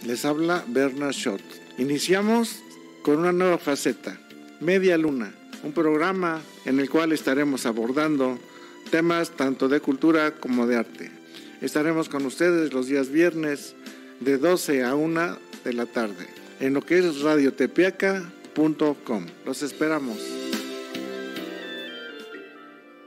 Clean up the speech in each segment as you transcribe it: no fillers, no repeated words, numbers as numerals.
Les habla Bernard Schott. Iniciamos con una nueva faceta, Media Luna, un programa en el cual estaremos abordando temas tanto de cultura como de arte. Estaremos con ustedes los días viernes de 12 a 1 de la tarde en lo que es radiotepeaca.com. Los esperamos.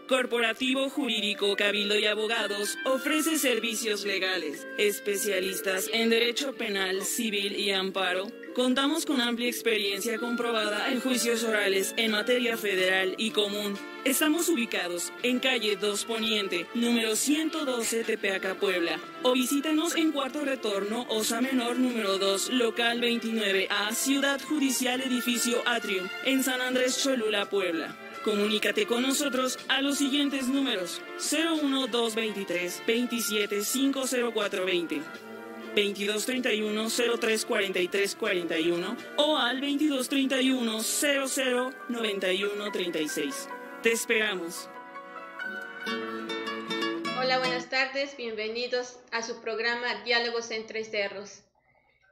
Corporativo Jurídico Cabildo y Abogados ofrece servicios legales, especialistas en Derecho Penal, Civil y Amparo. Contamos con amplia experiencia comprobada en juicios orales en materia federal y común. Estamos ubicados en calle 2 Poniente, número 112, Tepeaca, Puebla. O visítanos en Cuarto Retorno, Osa Menor, número 2, local 29A, Ciudad Judicial, edificio Atrium, en San Andrés Cholula, Puebla. Comunícate con nosotros a los siguientes números: 01223 27 50420, 2231 03 43 41 o al 2231 00 91 36. Te esperamos. Hola, buenas tardes, bienvenidos a su programa Diálogos entre Cerros.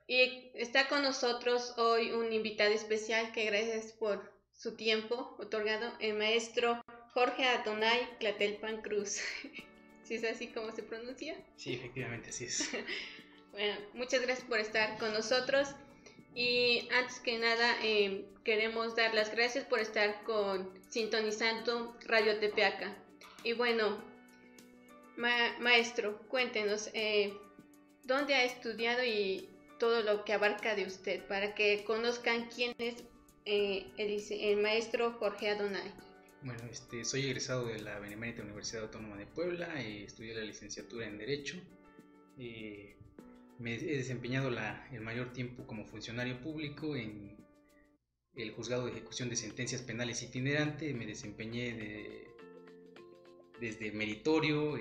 Y está con nosotros hoy un invitado especial que gracias por su tiempo otorgado, el maestro Jorge Adonai Clatelpan Cruz. ¿Sí es así como se pronuncia? Sí, efectivamente, así es. Bueno, muchas gracias por estar con nosotros. Y antes que nada, queremos dar las gracias por estar sintonizando Radio Tepeaca. Y bueno, maestro, cuéntenos, ¿dónde ha estudiado y todo lo que abarca de usted? Para que conozcan quién es el maestro Jorge Adonai. Bueno, soy egresado de la Benemérita Universidad Autónoma de Puebla, estudié la licenciatura en Derecho. Me he desempeñado el mayor tiempo como funcionario público en el Juzgado de Ejecución de Sentencias Penales Itinerante. Me desempeñé desde meritorio,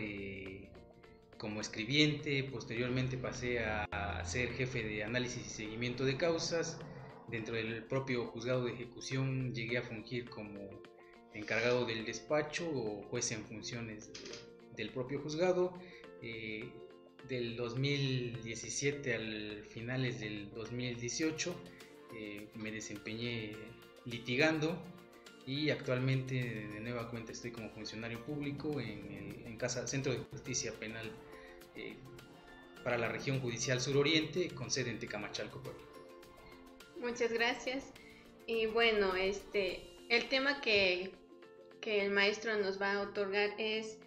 como escribiente. Posteriormente pasé a ser jefe de análisis y seguimiento de causas. Dentro del propio Juzgado de Ejecución llegué a fungir como encargado del despacho o juez en funciones del propio juzgado. Del 2017 al finales del 2018 me desempeñé litigando y actualmente de nueva cuenta estoy como funcionario público en Centro de Justicia Penal para la región judicial suroriente con sede en Tecamachalco, Puebla. Muchas gracias. Y bueno, el tema que el maestro nos va a otorgar es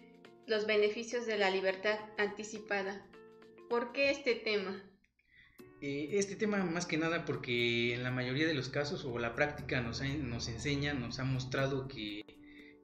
los beneficios de la libertad anticipada. ¿Por qué este tema? Este tema más que nada porque en la mayoría de los casos o la práctica nos enseña, nos ha mostrado que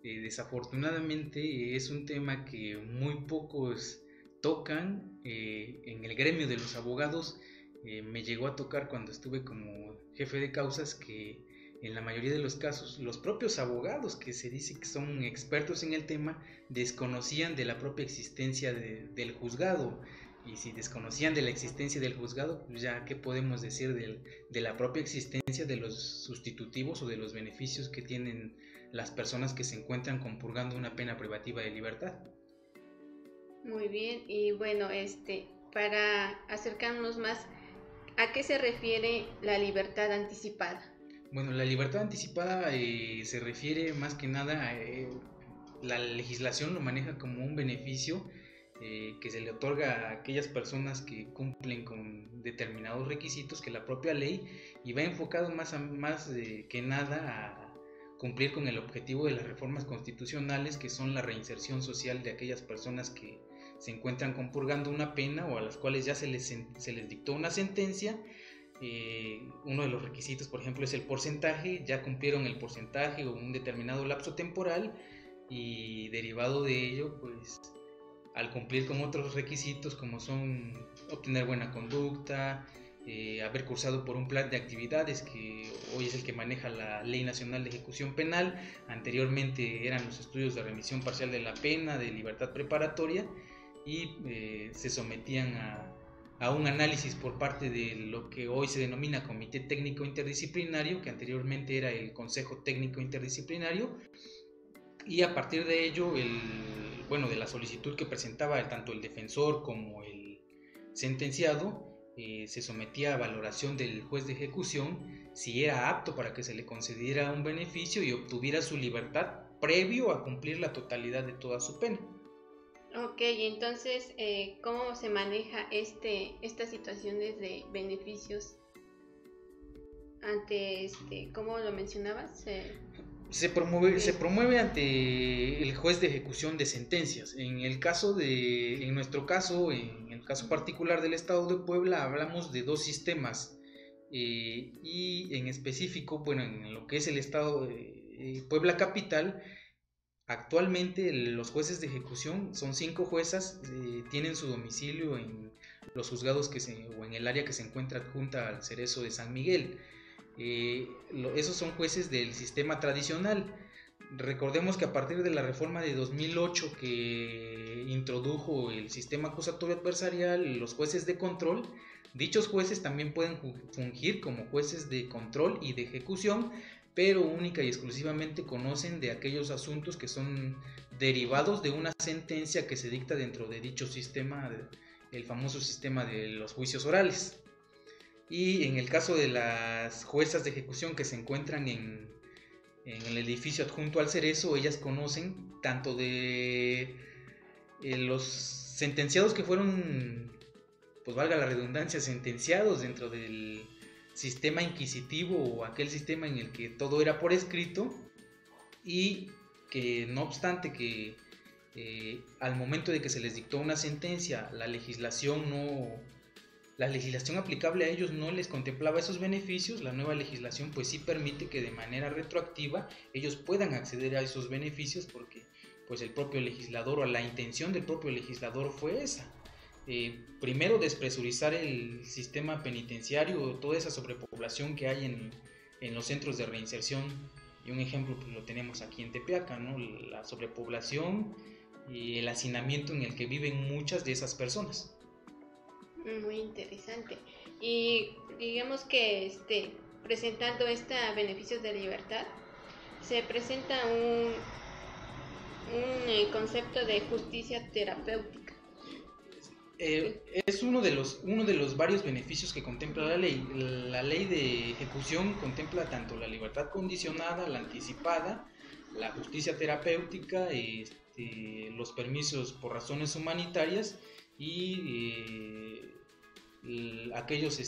desafortunadamente es un tema que muy pocos tocan. En el gremio de los abogados me llegó a tocar cuando estuve como jefe de causas que en la mayoría de los casos los propios abogados que se dice que son expertos en el tema desconocían de la propia existencia del juzgado. Y si desconocían de la existencia del juzgado, pues ya qué podemos decir de la propia existencia de los sustitutivos o de los beneficios que tienen las personas que se encuentran compurgando una pena privativa de libertad. Muy bien, y bueno, para acercarnos más, ¿a qué se refiere la libertad anticipada? Bueno, la libertad anticipada se refiere más que nada, la legislación lo maneja como un beneficio que se le otorga a aquellas personas que cumplen con determinados requisitos que la propia ley, y va enfocado más que nada a cumplir con el objetivo de las reformas constitucionales, que son la reinserción social de aquellas personas que se encuentran compurgando una pena o a las cuales ya se les dictó una sentencia. Uno de los requisitos, por ejemplo, es el porcentaje. Ya cumplieron el porcentaje o un determinado lapso temporal, y derivado de ello, pues al cumplir con otros requisitos como son obtener buena conducta, haber cursado por un plan de actividades que hoy es el que maneja la Ley Nacional de Ejecución Penal. Anteriormente eran los estudios de remisión parcial de la pena, de libertad preparatoria, y se sometían a un análisis por parte de lo que hoy se denomina Comité Técnico Interdisciplinario, que anteriormente era el Consejo Técnico Interdisciplinario, y a partir de ello, de la solicitud que presentaba tanto el defensor como el sentenciado, se sometía a valoración del juez de ejecución si era apto para que se le concediera un beneficio y obtuviera su libertad previo a cumplir la totalidad de toda su pena. Ok, entonces, ¿cómo se maneja estas situaciones de beneficios ante, ¿cómo lo mencionabas? Se promueve ante el juez de ejecución de sentencias. En el caso en el caso particular del Estado de Puebla, hablamos de dos sistemas y en específico, bueno, en lo que es el Estado de Puebla Capital, actualmente los jueces de ejecución son 5 juezas, tienen su domicilio en los juzgados o en el área que se encuentra adjunta al Cerezo de San Miguel. Esos son jueces del sistema tradicional. Recordemos que a partir de la reforma de 2008 que introdujo el sistema acusatorio adversarial, los jueces de control, dichos jueces también pueden fungir como jueces de control y de ejecución, pero única y exclusivamente conocen de aquellos asuntos que son derivados de una sentencia que se dicta dentro de dicho sistema, el famoso sistema de los juicios orales. Y en el caso de las juezas de ejecución que se encuentran en el edificio adjunto al Cerezo, ellas conocen tanto de los sentenciados que fueron, pues valga la redundancia, sentenciados dentro del sistema inquisitivo o aquel sistema en el que todo era por escrito, y que no obstante que al momento de que se les dictó una sentencia, la legislación aplicable a ellos no les contemplaba esos beneficios. La nueva legislación pues sí permite que de manera retroactiva ellos puedan acceder a esos beneficios, porque pues el propio legislador, o la intención del propio legislador fue esa. Primero, despresurizar el sistema penitenciario, toda esa sobrepoblación que hay en los centros de reinserción, y un ejemplo pues lo tenemos aquí en Tepeaca, ¿no? La sobrepoblación y el hacinamiento en el que viven muchas de esas personas. Muy interesante. Y digamos que presentando beneficios de libertad, se presenta un concepto de justicia terapéutica. Es uno de los varios beneficios que contempla la ley. La ley de ejecución contempla tanto la libertad condicionada, la anticipada, la justicia terapéutica, los permisos por razones humanitarias y aquellos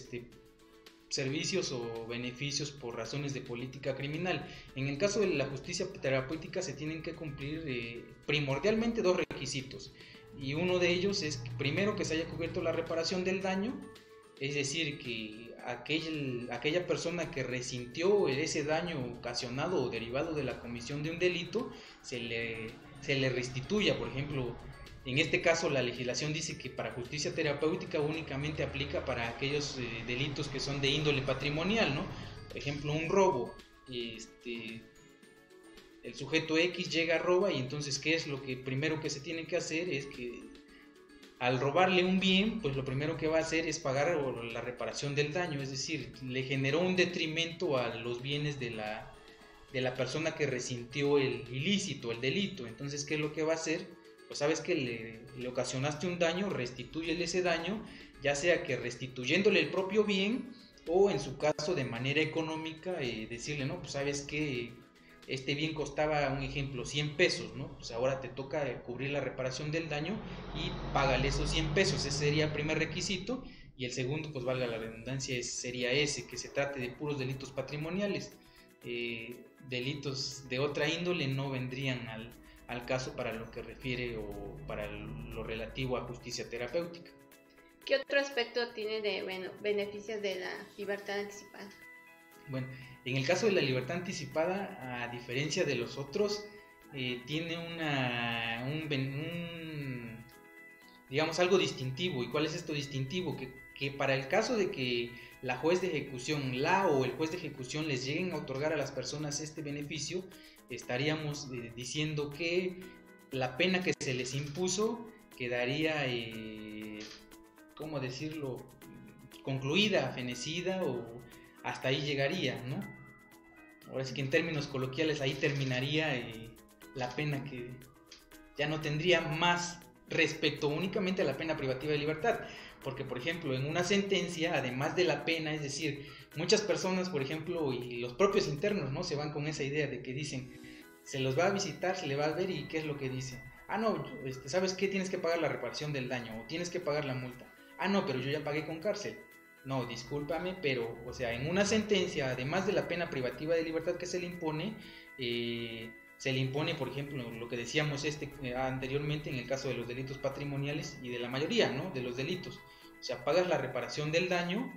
servicios o beneficios por razones de política criminal. En el caso de la justicia terapéutica se tienen que cumplir primordialmente 2 requisitos, y uno de ellos es primero que se haya cubierto la reparación del daño, es decir, que aquella persona que resintió ese daño ocasionado o derivado de la comisión de un delito se le restituya. Por ejemplo, en este caso la legislación dice que para justicia terapéutica únicamente aplica para aquellos delitos que son de índole patrimonial, ¿no? Por ejemplo, un robo, el sujeto X llega a robar, y entonces ¿qué es lo que primero que se tiene que hacer? Es que al robarle un bien, pues lo primero que va a hacer es pagar la reparación del daño, es decir, le generó un detrimento a los bienes de la persona que resintió el ilícito, el delito. Entonces, ¿qué es lo que va a hacer? Pues sabes que le ocasionaste un daño, restitúyele ese daño, ya sea que restituyéndole el propio bien, o en su caso de manera económica, decirle, no, pues sabes que este bien costaba, un ejemplo, 100 pesos, ¿no? Pues ahora te toca cubrir la reparación del daño y págale esos 100 pesos, ese sería el primer requisito. Y el segundo, pues valga la redundancia, sería ese, que se trate de puros delitos patrimoniales. Delitos de otra índole no vendrían al caso para lo que refiere o para lo relativo a justicia terapéutica. ¿Qué otro aspecto tiene de beneficios de la libertad anticipada? Bueno, en el caso de la libertad anticipada, a diferencia de los otros, tiene digamos, algo distintivo. ¿Y cuál es esto distintivo? Que para el caso de que la juez de ejecución, o el juez de ejecución les lleguen a otorgar a las personas este beneficio, estaríamos diciendo que la pena que se les impuso quedaría, ¿cómo decirlo?, concluida, fenecida, o hasta ahí llegaría, ¿no? Ahora sí que en términos coloquiales ahí terminaría la pena, que ya no tendría más respecto únicamente a la pena privativa de libertad. Porque, por ejemplo, en una sentencia, además de la pena, es decir, muchas personas, por ejemplo, y los propios internos, ¿no? Se van con esa idea de que dicen, se los va a visitar, se le va a ver, y ¿qué es lo que dicen? Ah, no, ¿sabes qué? Tienes que pagar la reparación del daño, o tienes que pagar la multa. Ah, no, pero yo ya pagué con cárcel. No, discúlpame, pero, o sea, en una sentencia, además de la pena privativa de libertad que se le impone, por ejemplo, lo que decíamos anteriormente en el caso de los delitos patrimoniales y de la mayoría, ¿no? De los delitos. O sea, pagas la reparación del daño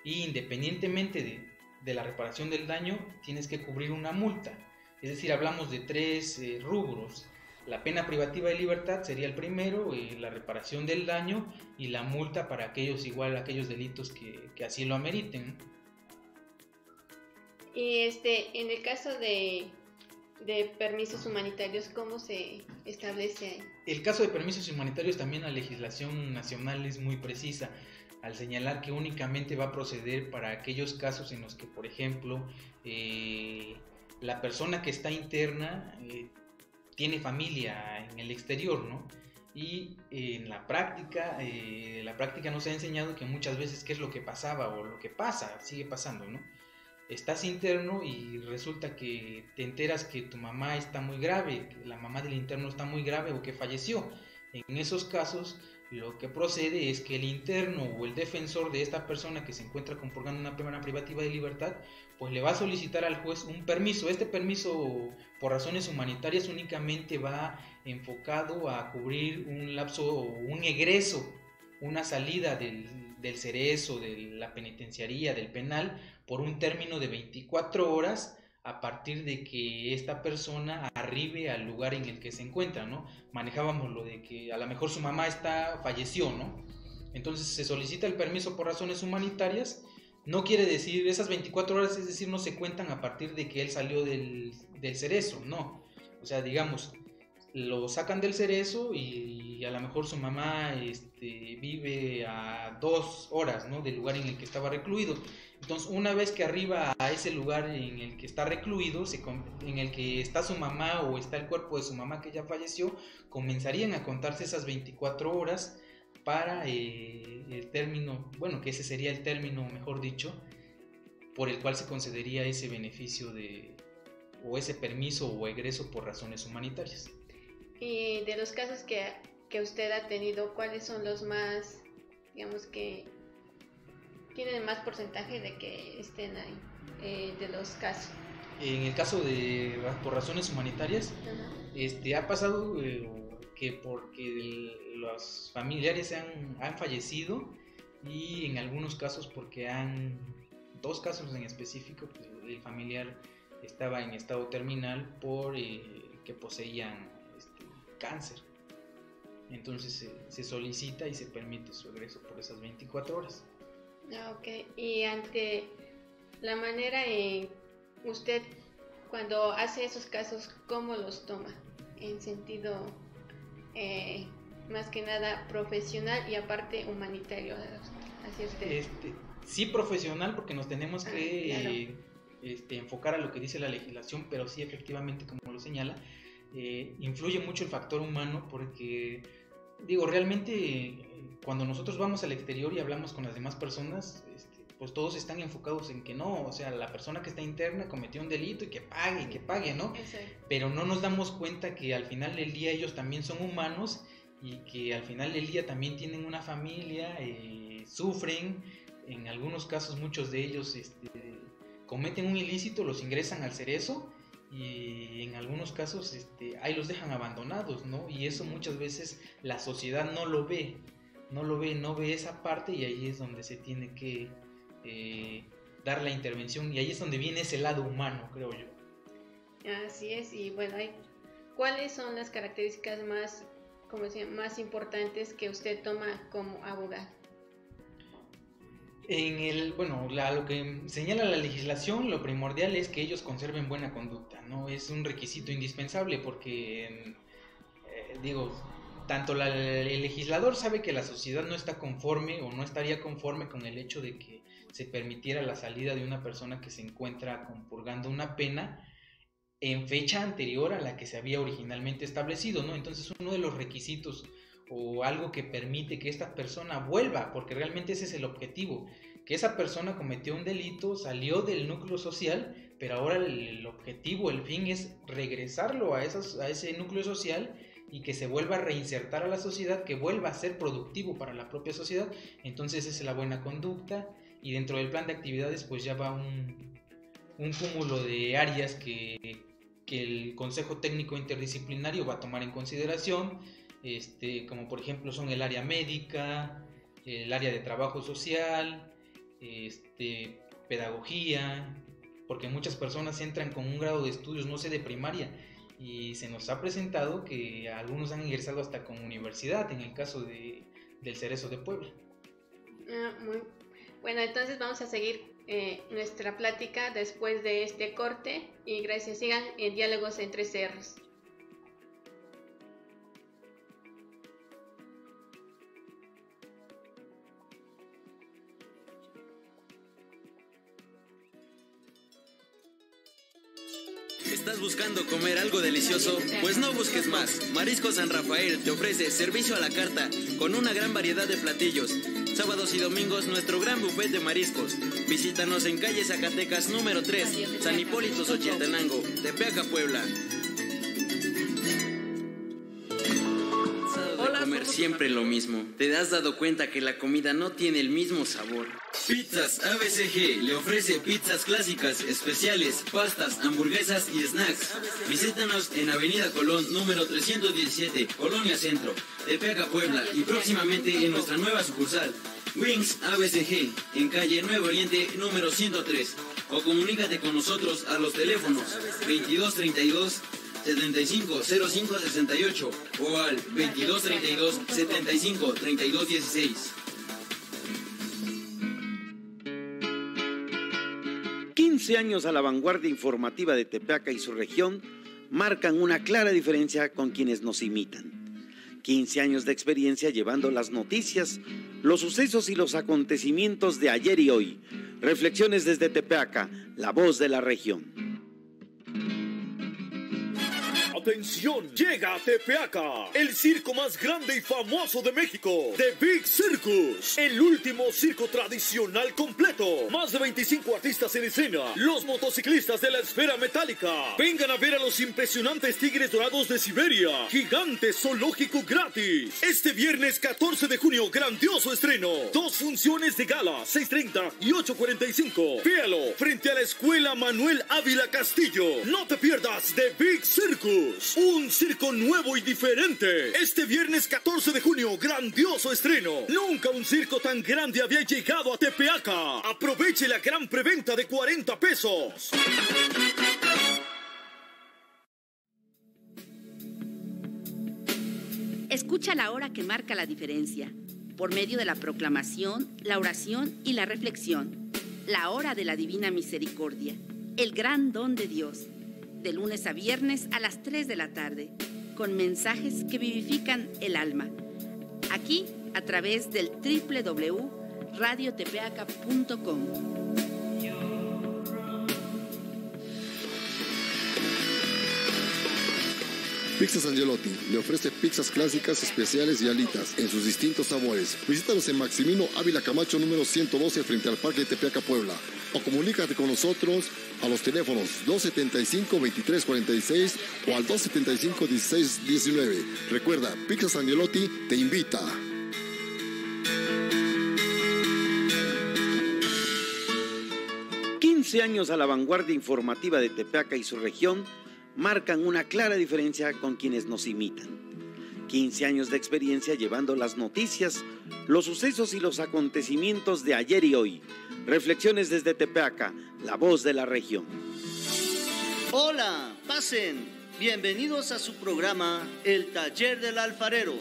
y independientemente de la reparación del daño, tienes que cubrir una multa. Es decir, hablamos de 3 rubros. La pena privativa de libertad sería el primero, la reparación del daño y la multa para aquellos delitos que así lo ameriten. Y en el caso de permisos humanitarios, ¿cómo se establece ahí? El caso de permisos humanitarios, también la legislación nacional es muy precisa al señalar que únicamente va a proceder para aquellos casos en los que, por ejemplo, la persona que está interna tiene familia en el exterior, ¿no? Y en la práctica nos ha enseñado que muchas veces qué es lo que pasaba o lo que pasa, sigue pasando, ¿no? Estás interno y resulta que te enteras que tu mamá está muy grave, que la mamá del interno está muy grave o que falleció. En esos casos, lo que procede es que el interno o el defensor de esta persona que se encuentra compurgando una pena privativa de libertad, pues le va a solicitar al juez un permiso. Este permiso, por razones humanitarias, únicamente va enfocado a cubrir un lapso o un egreso, una salida del cerezo, de la penitenciaría, del penal, por un término de 24 horas a partir de que esta persona arribe al lugar en el que se encuentra, ¿no? Manejábamos lo de que a lo mejor su mamá falleció, ¿no? Entonces se solicita el permiso por razones humanitarias. No quiere decir esas 24 horas, es decir, no se cuentan a partir de que él salió del cerezo, no. O sea, digamos, lo sacan del cerezo y a lo mejor su mamá vive a 2 horas, ¿no? Del lugar en el que estaba recluido. Entonces, una vez que arriba a ese lugar en el que está recluido, en el que está su mamá o está el cuerpo de su mamá que ya falleció, comenzarían a contarse esas 24 horas para el término, bueno, que ese sería el término, mejor dicho, por el cual se concedería ese beneficio o ese permiso o egreso por razones humanitarias. Y de los casos que usted ha tenido, ¿cuáles son los más, digamos, que tienen más porcentaje de que estén ahí, de los casos? En el caso de por razones humanitarias, ha pasado que porque los familiares han fallecido, y en algunos casos porque 2 casos en específico, pues el familiar estaba en estado terminal por que poseían cáncer. Entonces se solicita y se permite su egreso por esas 24 horas. Ok, y ante la manera en usted cuando hace esos casos, ¿cómo los toma? En sentido más que nada profesional y aparte humanitario hacia usted. Sí, profesional, porque nos tenemos que claro. Enfocar a lo que dice la legislación, pero sí, efectivamente, como lo señala, influye mucho el factor humano, porque realmente cuando nosotros vamos al exterior y hablamos con las demás personas, pues todos están enfocados en que no, o sea, la persona que está interna cometió un delito y que pague, ¿no? Exacto. Pero no nos damos cuenta que al final del día ellos también son humanos y que al final del día también tienen una familia, sufren, en algunos casos muchos de ellos cometen un ilícito, los ingresan al cerezo y en algunos casos ahí los dejan abandonados, ¿no? Y eso muchas veces la sociedad no ve esa parte, y ahí es donde se tiene que dar la intervención, y ahí es donde viene ese lado humano, creo yo. Así es. Y bueno, ¿cuáles son las características más importantes que usted toma como abogado? Lo que señala la legislación, lo primordial es que ellos conserven buena conducta, ¿no? Es un requisito indispensable porque, tanto el legislador sabe que la sociedad no está conforme o no estaría conforme con el hecho de que se permitiera la salida de una persona que se encuentra compurgando una pena en fecha anterior a la que se había originalmente establecido, ¿no? Entonces, uno de los requisitos o algo que permite que esta persona vuelva, porque realmente ese es el objetivo, que esa persona cometió un delito, salió del núcleo social, pero ahora el objetivo, el fin es regresarlo a ese núcleo social y que se vuelva a reinsertar a la sociedad, que vuelva a ser productivo para la propia sociedad. Entonces esa es la buena conducta, y dentro del plan de actividades pues ya va un cúmulo de áreas que el Consejo Técnico Interdisciplinario va a tomar en consideración, como por ejemplo son el área médica, el área de trabajo social, pedagogía, porque muchas personas entran con un grado de estudios, no sé, de primaria, y se nos ha presentado que algunos han ingresado hasta con universidad, en el caso del Cerezo de Puebla. Muy bueno, entonces vamos a seguir nuestra plática después de este corte, y gracias, sigan en Diálogos entre Cerros. ¿Estás buscando comer algo delicioso? Pues no busques más. Mariscos San Rafael te ofrece servicio a la carta con una gran variedad de platillos. Sábados y domingos nuestro gran buffet de mariscos. Visítanos en calle Zacatecas número 3, San Hipólito Xochitenango, Tepeaca, Puebla. Comer siempre lo mismo. ¿Te has dado cuenta que la comida no tiene el mismo sabor? Pizzas ABCG le ofrece pizzas clásicas, especiales, pastas, hamburguesas y snacks. Visítanos en Avenida Colón número 317, Colonia Centro, Tepeaca, Puebla, y próximamente en nuestra nueva sucursal, Wings ABCG, en calle Nuevo Oriente número 103. O comunícate con nosotros a los teléfonos 2232 750568 o al 2232 753216. 15 años a la vanguardia informativa de Tepeaca y su región marcan una clara diferencia con quienes nos imitan. 15 años de experiencia llevando las noticias, los sucesos y los acontecimientos de ayer y hoy. Reflexiones desde Tepeaca, la voz de la región. ¡Atención! Llega a Tepeaca, el circo más grande y famoso de México, The Big Circus, el último circo tradicional completo. Más de 25 artistas en escena, los motociclistas de la esfera metálica. Vengan a ver a los impresionantes tigres dorados de Siberia, gigante zoológico gratis. Este viernes 14 de junio, grandioso estreno. 2 funciones de gala, 6:30 y 8:45. Véalo frente a la Escuela Manuel Ávila Castillo. No te pierdas The Big Circus. Un circo nuevo y diferente. Este viernes 14 de junio, grandioso estreno. Nunca un circo tan grande había llegado a Tepeaca. Aproveche la gran preventa de 40 pesos. Escucha la hora que marca la diferencia, por medio de la proclamación, la oración y la reflexión. La hora de la Divina Misericordia, el gran don de Dios. De lunes a viernes a las 3 de la tarde, con mensajes que vivifican el alma. Aquí, a través del www.radiotepeaca.com. Pizzas Angelotti le ofrece pizzas clásicas, especiales y alitas en sus distintos sabores. Visítanos en Maximino Ávila Camacho número 112 frente al Parque de Tepeaca, Puebla. O comunícate con nosotros a los teléfonos 275-2346 o al 275-1619. Recuerda, Pizzas Angelotti te invita. Años a la vanguardia informativa de Tepeaca y su región marcan una clara diferencia con quienes nos imitan. 15 años de experiencia llevando las noticias, los sucesos y los acontecimientos de ayer y hoy. Reflexiones desde Tepeaca, la voz de la región. Hola, pasen. Bienvenidos a su programa El Taller del Alfarero.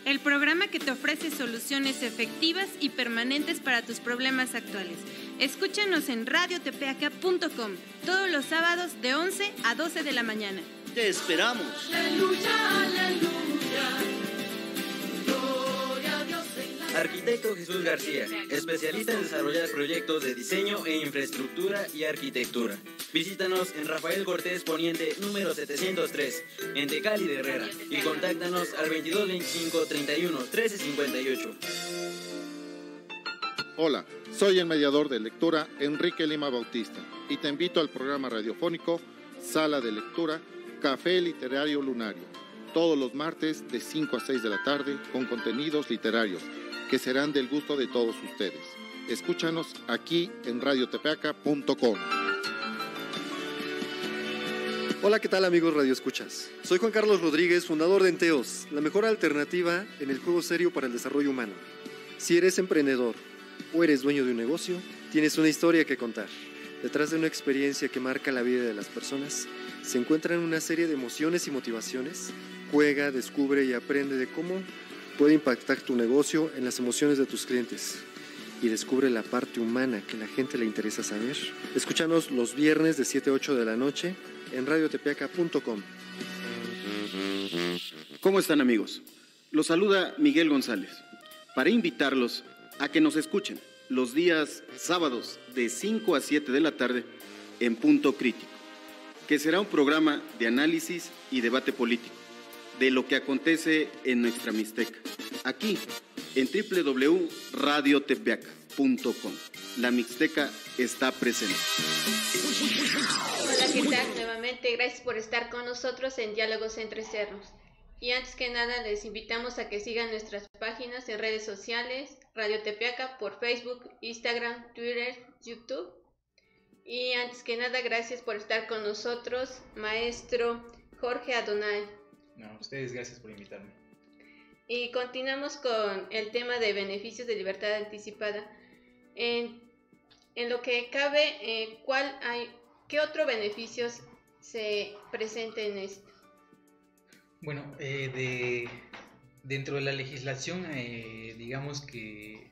El programa que te ofrece soluciones efectivas y permanentes para tus problemas actuales. Escúchanos en radiotepeaca.com todos los sábados de 11 a 12 de la mañana. Te esperamos. Aleluya, aleluya. Arquitecto Jesús García, especialista en desarrollar proyectos de diseño e infraestructura y arquitectura. Visítanos en Rafael Cortés Poniente, número 703, en Tecali de Herrera, y contáctanos al 2225 31 13 58. Hola, soy el mediador de lectura Enrique Lima Bautista y te invito al programa radiofónico Sala de Lectura Café Literario Lunario, todos los martes de 5 a 6 de la tarde con contenidos literarios que serán del gusto de todos ustedes. Escúchanos aquí en radiotepeaca.com. Hola, ¿qué tal amigos radioescuchas? Soy Juan Carlos Rodríguez, fundador de Enteos, la mejor alternativa en el juego serio para el desarrollo humano. Si eres emprendedor o eres dueño de un negocio, tienes una historia que contar. Detrás de una experiencia que marca la vida de las personas, se encuentran una serie de emociones y motivaciones. Juega, descubre y aprende de cómo puede impactar tu negocio en las emociones de tus clientes. Y descubre la parte humana que a la gente le interesa saber. Escúchanos los viernes de 7 a 8 de la noche en radiotepeaca.com. ¿Cómo están, amigos? Los saluda Miguel González para invitarlos a que nos escuchen los días sábados de 5 a 7 de la tarde en Punto Crítico, que será un programa de análisis y debate político de lo que acontece en nuestra Mixteca, aquí en www.radiotepeaca.com. La Mixteca está presente. Hola, ¿qué tal? Nuevamente, gracias por estar con nosotros en Diálogos Entre Cerros. Y antes que nada, les invitamos a que sigan nuestras páginas en redes sociales, Radio Tepeaca por Facebook, Instagram, Twitter, YouTube. Y antes que nada, gracias por estar con nosotros, maestro Jorge Adonai. No, ustedes gracias por invitarme. Y continuamos con el tema de beneficios de libertad anticipada. En lo que cabe, ¿qué otros beneficios se presenten en esto? Bueno, dentro de la legislación, digamos que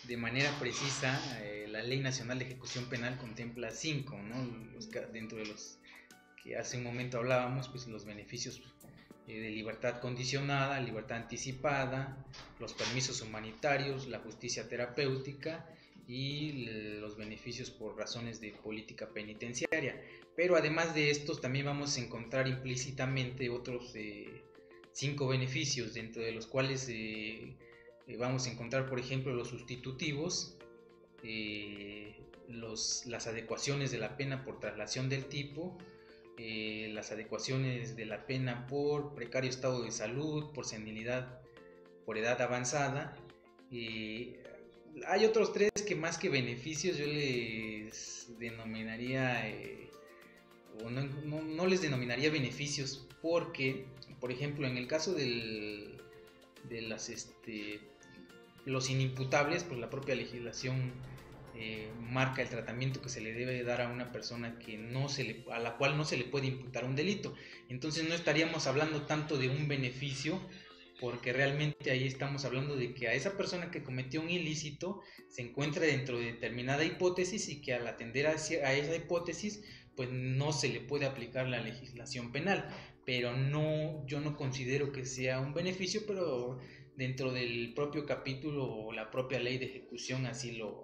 de manera precisa, la Ley Nacional de Ejecución Penal contempla 5, ¿no? Dentro de los que hace un momento hablábamos, pues los beneficios de libertad condicionada, libertad anticipada, los permisos humanitarios, la justicia terapéutica y los beneficios por razones de política penitenciaria. Pero además de estos también vamos a encontrar implícitamente otros 5 beneficios, dentro de los cuales vamos a encontrar, por ejemplo, los sustitutivos, las adecuaciones de la pena por traslación del tipo, las adecuaciones de la pena por precario estado de salud, por senilidad, por edad avanzada. Hay otros 3 que más que beneficios yo les denominaría, o no les denominaría beneficios, porque, por ejemplo, en el caso de los inimputables, pues la propia legislación marca el tratamiento que se le debe dar a una persona a la cual no se le puede imputar un delito. Entonces no estaríamos hablando tanto de un beneficio, porque realmente ahí estamos hablando de que a esa persona que cometió un ilícito se encuentra dentro de determinada hipótesis y que al atender a esa hipótesis pues no se le puede aplicar la legislación penal. Pero yo no considero que sea un beneficio, pero dentro del propio capítulo o la propia ley de ejecución así lo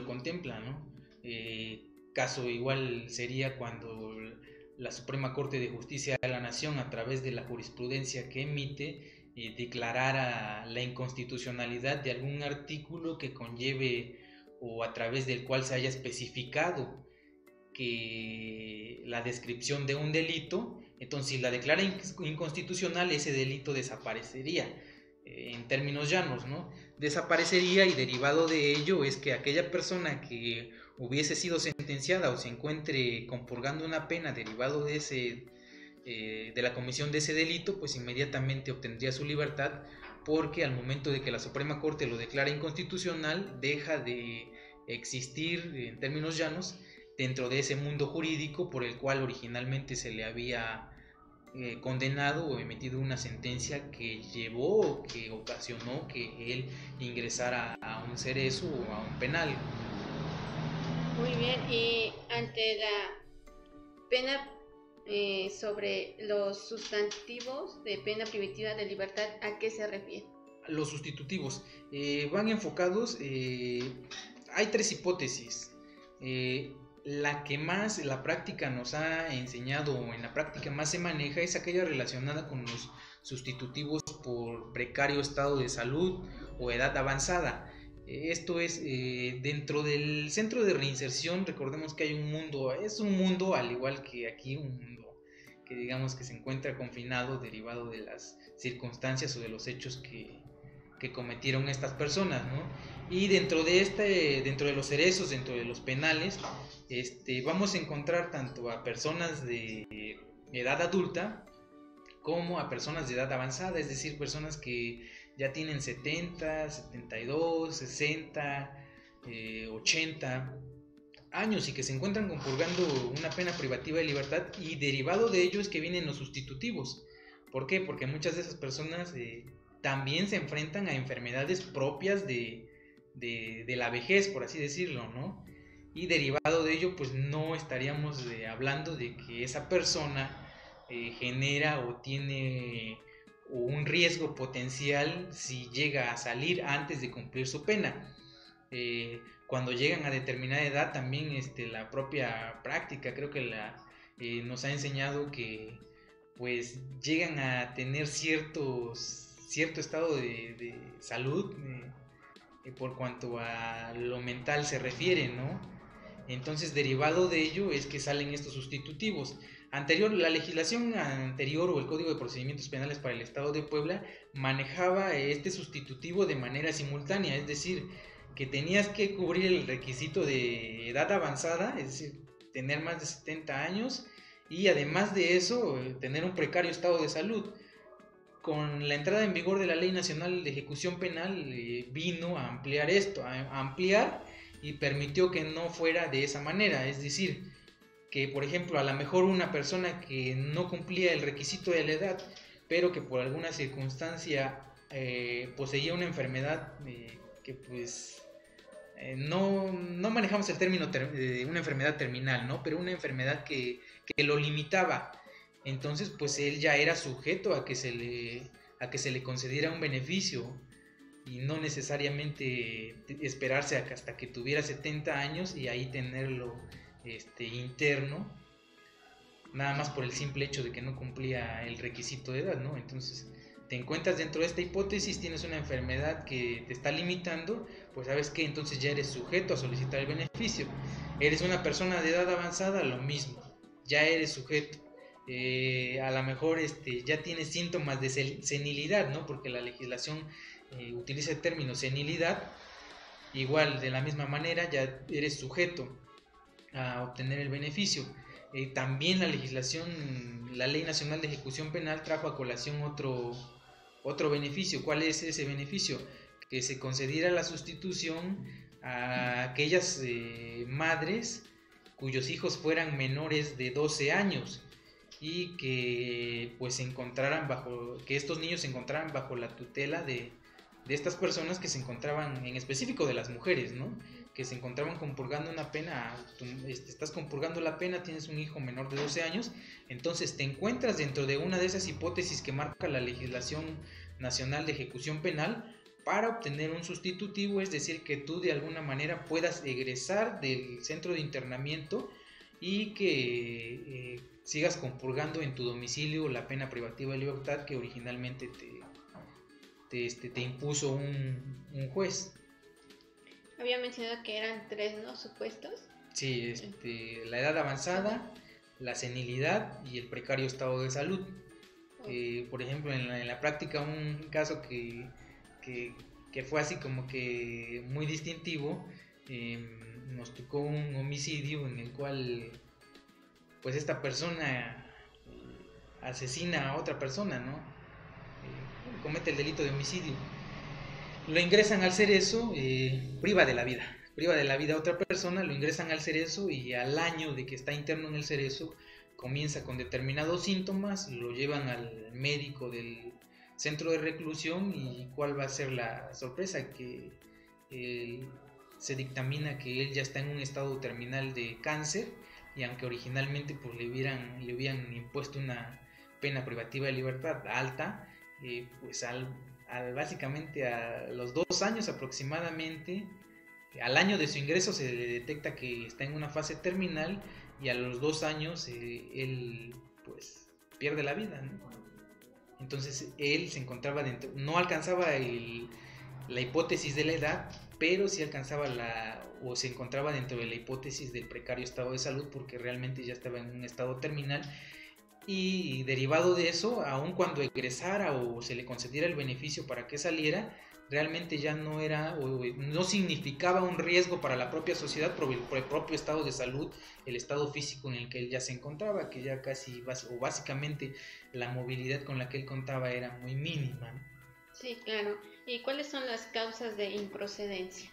contempla, ¿no? Caso igual sería cuando la Suprema Corte de Justicia de la Nación, a través de la jurisprudencia que emite, declarara la inconstitucionalidad de algún artículo que conlleve o a través del cual se haya especificado que la descripción de un delito. Entonces, si la declara inconstitucional, ese delito desaparecería, en términos llanos, ¿no? Desaparecería, y derivado de ello es que aquella persona que hubiese sido sentenciada o se encuentre compurgando una pena derivado de la comisión de ese delito, pues inmediatamente obtendría su libertad, porque al momento de que la Suprema Corte lo declara inconstitucional, deja de existir, en términos llanos, dentro de ese mundo jurídico por el cual originalmente se le había condenado o emitido una sentencia que llevó o que ocasionó que él ingresara a un cerezo o a un penal. Muy bien, y ante la pena sobre los sustantivos de pena privativa de libertad, ¿a qué se refiere? los sustitutivos van enfocados, hay 3 hipótesis. La que más la práctica nos ha enseñado, o en la práctica más se maneja, es aquella relacionada con los sustitutivos por precario estado de salud o edad avanzada. Esto es, dentro del centro de reinserción, recordemos que hay un mundo, es un mundo al igual que aquí, un mundo que digamos que se encuentra confinado derivado de las circunstancias o de los hechos que cometieron estas personas, ¿no? Y dentro de los cerezos, dentro de los penales, vamos a encontrar tanto a personas de edad adulta como a personas de edad avanzada, es decir, personas que ya tienen 70, 72, 60, 80 años y que se encuentran purgando una pena privativa de libertad, y derivado de ello es que vienen los sustitutivos. ¿Por qué? Porque muchas de esas personas también se enfrentan a enfermedades propias de la vejez, por así decirlo, ¿no? Y derivado de ello, pues no estaríamos hablando de que esa persona genera o tiene un riesgo potencial si llega a salir antes de cumplir su pena. Cuando llegan a determinada edad, también la propia práctica creo que nos ha enseñado que pues llegan a tener cierto estado de salud por cuanto a lo mental se refiere, ¿no? Entonces, derivado de ello es que salen estos sustitutivos. La legislación anterior, o el Código de Procedimientos Penales para el Estado de Puebla, manejaba este sustitutivo de manera simultánea, es decir, que tenías que cubrir el requisito de edad avanzada, es decir, tener más de 70 años, y además de eso, tener un precario estado de salud. Con la entrada en vigor de la Ley Nacional de Ejecución Penal, vino a ampliar esto, a ampliar, y permitió que no fuera de esa manera, es decir, que por ejemplo a lo mejor una persona que no cumplía el requisito de la edad, pero que por alguna circunstancia poseía una enfermedad que pues no manejamos el término de una enfermedad terminal, ¿no? Pero una enfermedad que lo limitaba. Entonces, pues él ya era sujeto a que se le concediera un beneficio, y no necesariamente esperarse hasta que tuviera 70 años y ahí tenerlo interno, nada más por el simple hecho de que no cumplía el requisito de edad, ¿no? Entonces, te encuentras dentro de esta hipótesis, tienes una enfermedad que te está limitando, pues sabes que entonces ya eres sujeto a solicitar el beneficio. Eres una persona de edad avanzada, lo mismo, ya eres sujeto. A lo mejor ya tienes síntomas de senilidad, ¿no? Porque la legislación utiliza el término senilidad. Igual, de la misma manera, ya eres sujeto a obtener el beneficio. También la legislación, la Ley Nacional de Ejecución Penal trajo a colación otro beneficio. ¿Cuál es ese beneficio? Que se concediera la sustitución a aquellas madres cuyos hijos fueran menores de 12 años y que pues que estos niños se encontraran bajo la tutela de estas personas que se encontraban, en específico de las mujeres, ¿no? Que se encontraban compurgando una pena. Estás compurgando la pena, tienes un hijo menor de 12 años, entonces te encuentras dentro de una de esas hipótesis que marca la legislación nacional de ejecución penal para obtener un sustitutivo, es decir, que tú de alguna manera puedas egresar del centro de internamiento y que sigas compurgando en tu domicilio la pena privativa de libertad que originalmente te impuso un juez. Había mencionado que eran 3, ¿no? Supuestos. Sí, la edad avanzada, la senilidad y el precario estado de salud. Por ejemplo, en la práctica, un caso que fue así como que muy distintivo, nos tocó un homicidio en el cual pues esta persona asesina a otra persona, ¿no? Comete el delito de homicidio. Lo ingresan al cerezo, priva de la vida a otra persona, lo ingresan al cerezo, y al año de que está interno en el cerezo comienza con determinados síntomas, lo llevan al médico del centro de reclusión, y ¿cuál va a ser la sorpresa? Que se dictamina que él ya está en un estado terminal de cáncer, y aunque originalmente pues le hubieran impuesto una pena privativa de libertad alta, pues básicamente a los 2 años aproximadamente, al año de su ingreso se le detecta que está en una fase terminal y a los 2 años él pues pierde la vida, ¿no? Entonces él se encontraba dentro, no alcanzaba la hipótesis de la edad, pero sí alcanzaba o se encontraba dentro de la hipótesis del precario estado de salud, porque realmente ya estaba en un estado terminal. Y derivado de eso, aun cuando egresara o se le concediera el beneficio para que saliera, realmente ya no era o no significaba un riesgo para la propia sociedad por el propio estado de salud, el estado físico en el que él ya se encontraba, que ya casi o básicamente la movilidad con la que él contaba era muy mínima, ¿no? Sí, claro. ¿Y cuáles son las causas de improcedencia?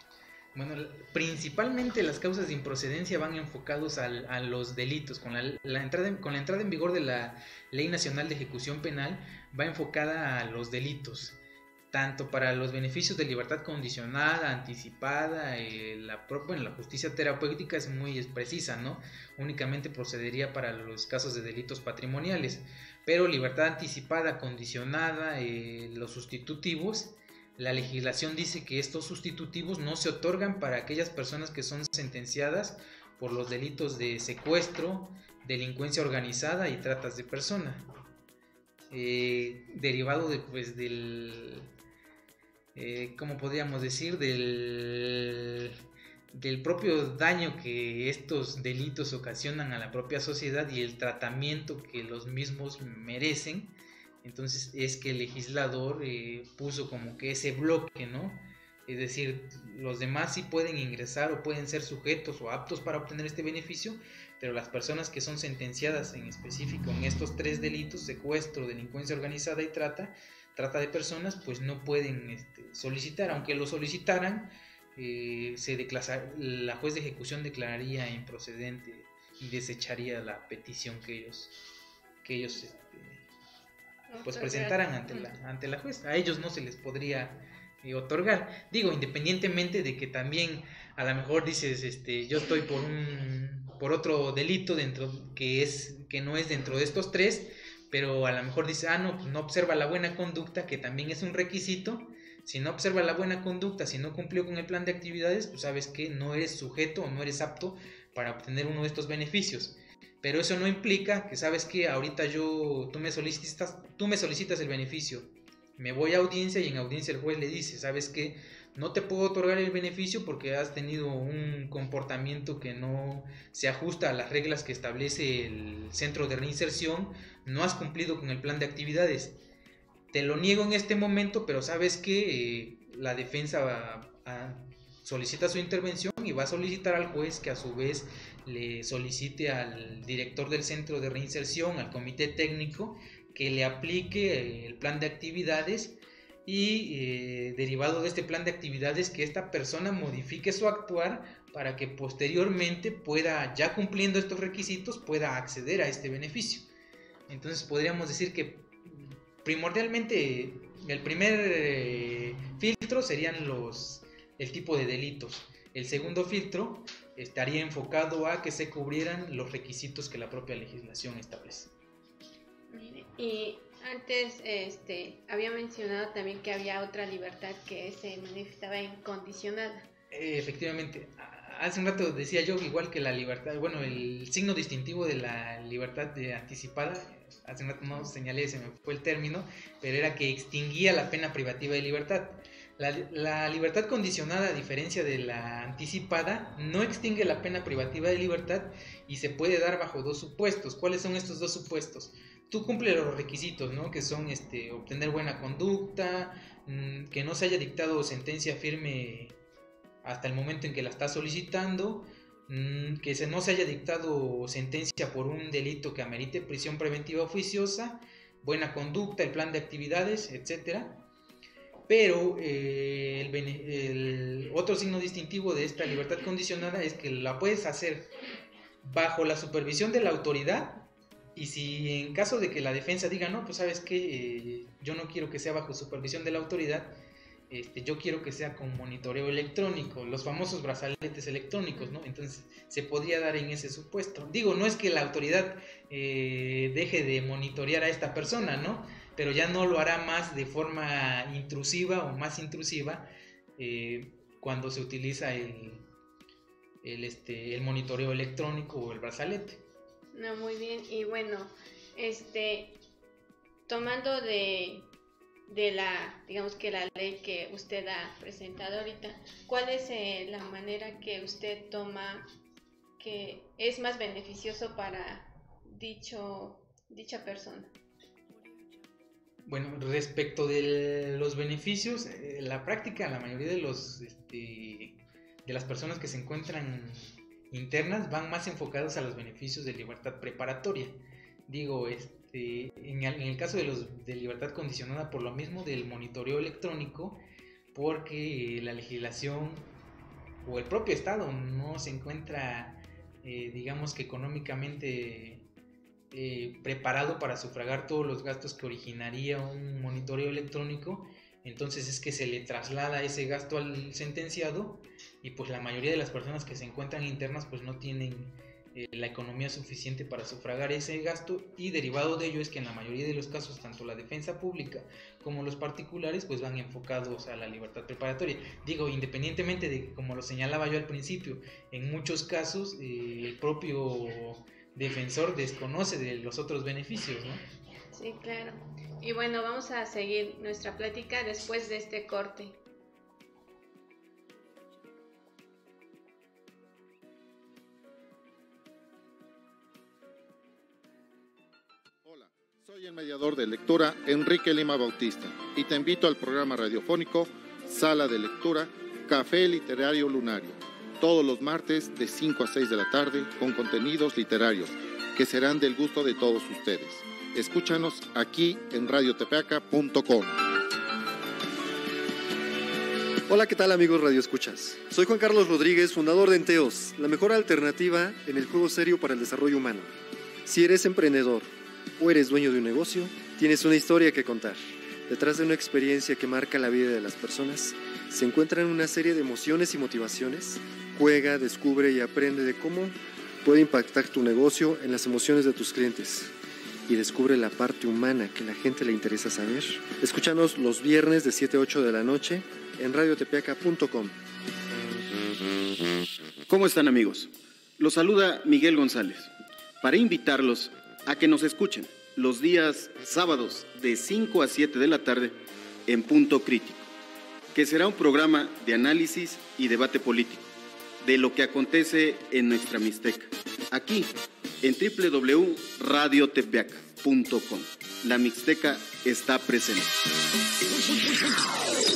Bueno, principalmente las causas de improcedencia van enfocados a los delitos. Con la entrada en vigor de la Ley Nacional de Ejecución Penal, va enfocada a los delitos, tanto para los beneficios de libertad condicionada, anticipada, la justicia terapéutica es muy precisa, ¿no? Únicamente procedería para los casos de delitos patrimoniales, pero libertad anticipada, condicionada, los sustitutivos, la legislación dice que estos sustitutivos no se otorgan para aquellas personas que son sentenciadas por los delitos de secuestro, delincuencia organizada y tratas de persona. Derivado ¿cómo podríamos decir? Del propio daño que estos delitos ocasionan a la propia sociedad y el tratamiento que los mismos merecen. Entonces es que el legislador puso como que ese bloque, ¿no? Es decir, los demás sí pueden ingresar o pueden ser sujetos o aptos para obtener este beneficio, pero las personas que son sentenciadas en específico en estos 3 delitos, secuestro, delincuencia organizada y trata de personas, pues no pueden solicitar. Aunque lo solicitaran, la juez de ejecución declararía improcedente y desecharía la petición que ellos pues presentaran ante la juez. A ellos no se les podría otorgar. Digo, independientemente de que también a lo mejor dices, yo estoy por otro delito que no es dentro de estos 3, pero a lo mejor dice, no observa la buena conducta, que también es un requisito. Si no observa la buena conducta, si no cumplió con el plan de actividades, pues sabes que no eres sujeto o no eres apto para obtener uno de estos beneficios. Pero eso no implica que sabes que ahorita tú me solicitas el beneficio, me voy a audiencia y en audiencia el juez le dice, sabes que no te puedo otorgar el beneficio porque has tenido un comportamiento que no se ajusta a las reglas que establece el centro de reinserción, no has cumplido con el plan de actividades. Te lo niego en este momento, pero sabes que la defensa solicita su intervención y va a solicitar al juez que a su vez le solicite al director del centro de reinserción, al comité técnico, que le aplique el plan de actividades y derivado de este plan de actividades que esta persona modifique su actuar para que posteriormente pueda, ya cumpliendo estos requisitos, pueda acceder a este beneficio. Entonces podríamos decir que primordialmente el primer filtro serían el tipo de delitos. El segundo filtro estaría enfocado a que se cubrieran los requisitos que la propia legislación establece. Y antes había mencionado también que había otra libertad que se manifestaba incondicionada. Efectivamente, hace un rato decía yo, igual que la libertad, el signo distintivo de la libertad anticipada, hace un rato no señalé, se me fue el término, pero era que extinguía la pena privativa de libertad. La libertad condicionada, a diferencia de la anticipada, no extingue la pena privativa de libertad y se puede dar bajo 2 supuestos. ¿Cuáles son estos 2 supuestos? Tú cumples los requisitos, ¿no? Que son obtener buena conducta, que no se haya dictado sentencia firme hasta el momento en que la estás solicitando, que no se haya dictado sentencia por un delito que amerite prisión preventiva oficiosa, buena conducta, el plan de actividades, etcétera. Pero el otro signo distintivo de esta libertad condicionada es que la puedes hacer bajo la supervisión de la autoridad, y si en caso de que la defensa diga, no, pues sabes que yo no quiero que sea bajo supervisión de la autoridad, yo quiero que sea con monitoreo electrónico, los famosos brazaletes electrónicos, ¿no? Entonces se podría dar en ese supuesto. Digo, no es que la autoridad deje de monitorear a esta persona, ¿no? Pero ya no lo hará más de forma intrusiva o más intrusiva cuando se utiliza el monitoreo electrónico o el brazalete. No, muy bien. Y bueno, tomando de la, digamos que la ley que usted ha presentado ahorita, ¿cuál es la manera que usted toma que es más beneficioso para dicha persona? Bueno, respecto de los beneficios, la práctica, la mayoría de las personas que se encuentran internas van más enfocados a los beneficios de libertad preparatoria. Digo, en el caso de libertad condicionada por lo mismo del monitoreo electrónico, porque la legislación o el propio Estado no se encuentra, digamos que económicamente preparado para sufragar todos los gastos que originaría un monitoreo electrónico. Entonces es que se le traslada ese gasto al sentenciado, y pues la mayoría de las personas que se encuentran internas pues no tienen la economía suficiente para sufragar ese gasto, y derivado de ello es que en la mayoría de los casos tanto la defensa pública como los particulares pues van enfocados a la libertad preparatoria. Digo, independientemente de que, como lo señalaba yo al principio, en muchos casos el propio defensor desconoce de los otros beneficios, ¿no? Sí, claro. Y bueno, vamos a seguir nuestra plática después de este corte. Hola, soy el mediador de lectura Enrique Lima Bautista y te invito al programa radiofónico Sala de Lectura, Café Literario Lunario, todos los martes de 5 a 6 de la tarde con contenidos literarios que serán del gusto de todos ustedes. Escúchanos aquí en radiotepeaca.com. Hola, ¿qué tal amigos radioescuchas? Soy Juan Carlos Rodríguez, fundador de Enteos, la mejor alternativa en el juego serio para el desarrollo humano. Si eres emprendedor o eres dueño de un negocio, tienes una historia que contar. Detrás de una experiencia que marca la vida de las personas, se encuentran una serie de emociones y motivaciones. Juega, descubre y aprende de cómo puede impactar tu negocio en las emociones de tus clientes. Y descubre la parte humana que a la gente le interesa saber. Escúchanos los viernes de 7 a 8 de la noche en radiotepeaca.com. ¿Cómo están, amigos? Los saluda Miguel González para invitarlos a que nos escuchen los días sábados de 5 a 7 de la tarde en Punto Crítico, que será un programa de análisis y debate político de lo que acontece en nuestra Mixteca, aquí en www.radiotepeaca.com. La Mixteca está presente.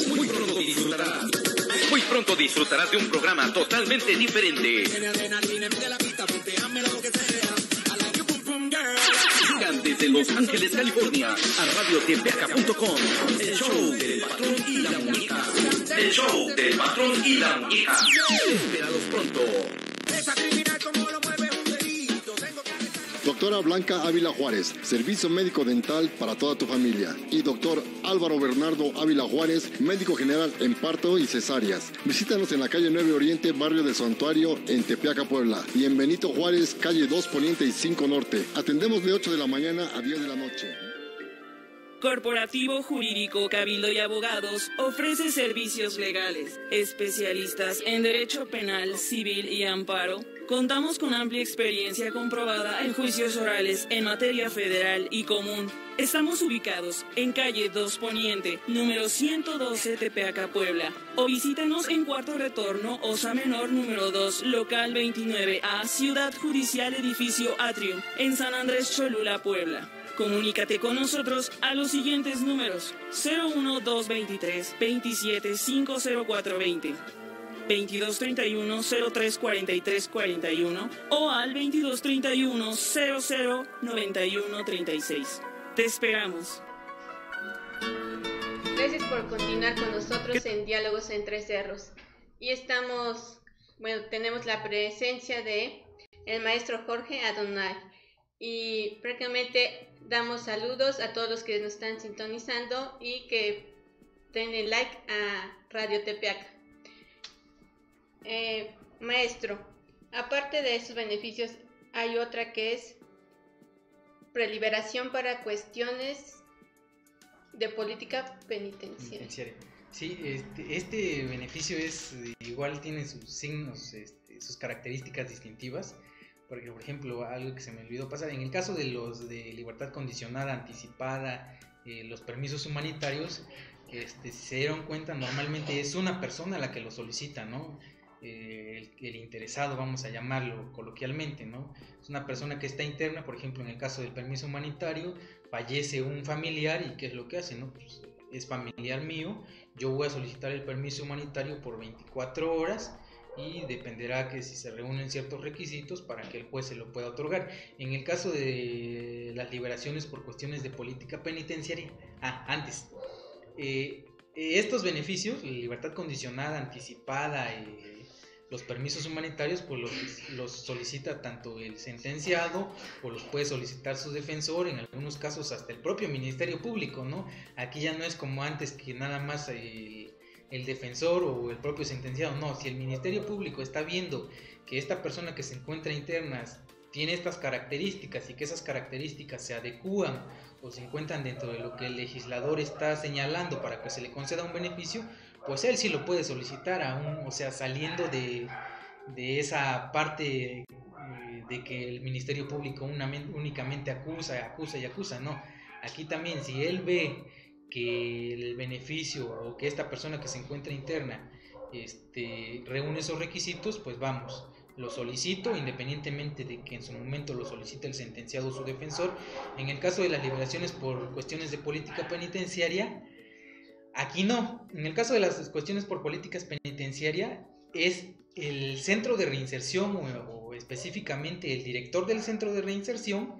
Muy pronto disfrutarás de un programa totalmente diferente. Llegan desde Los Ángeles, California, a radiotepeaca.com. El show del patrón y la muñeca. El show del patrón y la muñeca. Espéralos pronto. Doctora Blanca Ávila Juárez, servicio médico dental para toda tu familia. Y doctor Álvaro Bernardo Ávila Juárez, médico general en parto y cesáreas. Visítanos en la calle 9 Oriente, barrio del Santuario, en Tepeaca, Puebla. Y en Benito Juárez, calle 2 Poniente y 5 Norte. Atendemos de 8 de la mañana a 10 de la noche. Corporativo Jurídico Cabildo y Abogados ofrece servicios legales, especialistas en Derecho Penal, Civil y Amparo. Contamos con amplia experiencia comprobada en juicios orales en materia federal y común. Estamos ubicados en calle 2 Poniente, número 112, Tepeaca, Puebla. O visítanos en Cuarto Retorno, Osa Menor, número 2, local 29A, Ciudad Judicial Edificio Atrium, en San Andrés Cholula, Puebla. Comunícate con nosotros a los siguientes números: 01223 27 2231 03 43 41 o al 2231 00 91 36. Te esperamos. Gracias por continuar con nosotros en Diálogos en Tres Cerros. Y tenemos la presencia de el maestro Jorge Adonai. Y prácticamente damos saludos a todos los que nos están sintonizando y que denle like a Radio Tepeaca. Maestro, aparte de esos beneficios, hay otra que es preliberación para cuestiones de política penitenciaria. Sí, este beneficio igual tiene sus signos, sus características distintivas, porque por ejemplo, algo que se me olvidó pasar, en el caso de los de libertad condicionada, anticipada, los permisos humanitarios, si se dieron cuenta, normalmente es una persona la que lo solicita, ¿no? El interesado, vamos a llamarlo coloquialmente, ¿no? Es una persona que está interna, por ejemplo, en el caso del permiso humanitario, fallece un familiar y ¿qué es lo que hace, no? Pues, es familiar mío, yo voy a solicitar el permiso humanitario por 24 horas y dependerá que si se reúnen ciertos requisitos para que el juez se lo pueda otorgar. En el caso de las liberaciones por cuestiones de política penitenciaria, estos beneficios, la libertad condicionada, anticipada, los permisos humanitarios, pues los solicita tanto el sentenciado o los puede solicitar su defensor, en algunos casos hasta el propio Ministerio Público, ¿no? Aquí ya no es como antes que nada más el defensor o el propio sentenciado, no, si el Ministerio Público está viendo que esta persona que se encuentra interna tiene estas características y que esas características se adecúan o se encuentran dentro de lo que el legislador está señalando para que se le conceda un beneficio, pues él sí lo puede solicitar saliendo de esa parte de que el Ministerio Público únicamente acusa, no. Aquí también, si él ve que el beneficio o que esta persona que se encuentra interna reúne esos requisitos, pues vamos, lo solicito, independientemente de que en su momento lo solicite el sentenciado o su defensor. En el caso de las liberaciones por cuestiones de política penitenciaria, aquí no. En el caso de las cuestiones por políticas penitenciaria, es el centro de reinserción o específicamente el director del centro de reinserción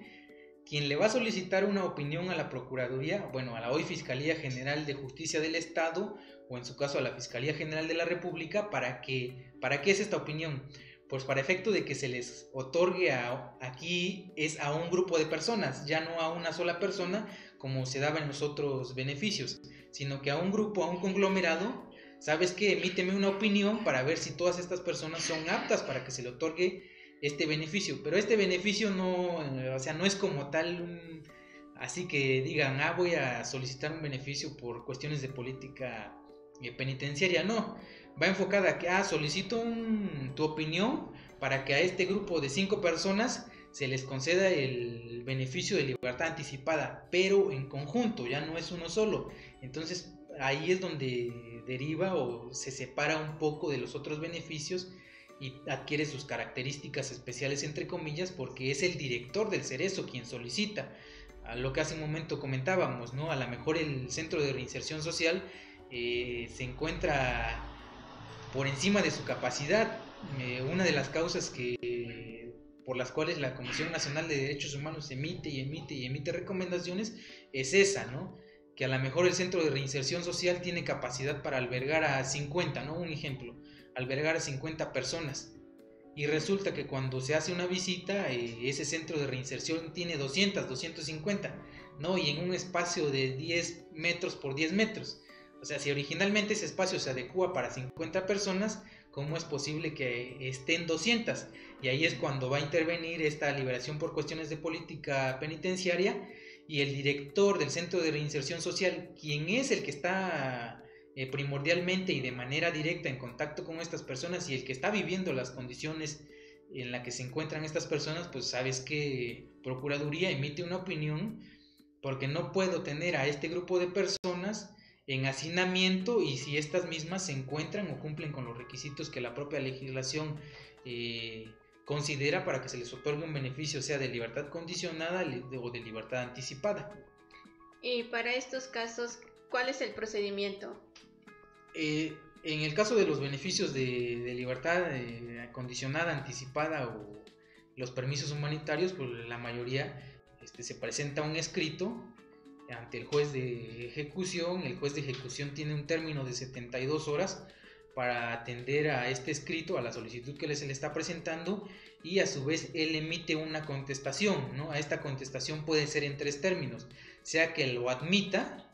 quien le va a solicitar una opinión a la Procuraduría, a la hoy Fiscalía General de Justicia del Estado, o en su caso a la Fiscalía General de la República. ¿Para qué es esta opinión? Pues para efecto de que se les otorgue aquí es a un grupo de personas, ya no a una sola persona como se daba en los otros beneficios, sino que a un grupo, a un conglomerado. ¿Sabes qué? Emíteme una opinión para ver si todas estas personas son aptas para que se le otorgue este beneficio. Pero este beneficio no es como tal así que digan, voy a solicitar un beneficio por cuestiones de política penitenciaria. No, va enfocada a que solicito tu opinión para que a este grupo de 5 personas se les conceda el beneficio de libertad anticipada, pero en conjunto, ya no es uno solo. Entonces ahí es donde deriva o se separa un poco de los otros beneficios y adquiere sus características especiales, entre comillas, porque es el director del cerezo quien solicita. A lo que hace un momento comentábamos, ¿no? A lo mejor el centro de reinserción social se encuentra por encima de su capacidad. Una de las causas por las cuales la Comisión Nacional de Derechos Humanos emite recomendaciones es esa, ¿no? Que a lo mejor el centro de reinserción social tiene capacidad para albergar a 50, ¿no? Un ejemplo, albergar a 50 personas. Y resulta que cuando se hace una visita, ese centro de reinserción tiene 250, ¿no? Y en un espacio de 10 metros por 10 metros. O sea, si originalmente ese espacio se adecua para 50 personas, ¿cómo es posible que estén 200? Y ahí es cuando va a intervenir esta liberación por cuestiones de política penitenciaria, y el director del centro de reinserción social, quien es el que está primordialmente y de manera directa en contacto con estas personas y el que está viviendo las condiciones en las que se encuentran estas personas, pues sabes que Procuraduría emite una opinión porque no puedo tener a este grupo de personas en hacinamiento y si estas mismas se encuentran o cumplen con los requisitos que la propia legislación considera para que se les otorgue un beneficio, sea de libertad condicionada o de libertad anticipada. Y para estos casos, ¿cuál es el procedimiento? En el caso de los beneficios de libertad condicionada, anticipada o los permisos humanitarios, pues la mayoría se presenta un escrito ante el juez de ejecución. El juez de ejecución tiene un término de 72 horas para atender a este escrito, a la solicitud que se le está presentando, y a su vez él emite una contestación, ¿no? A esta contestación puede ser en 3 términos, sea que lo admita,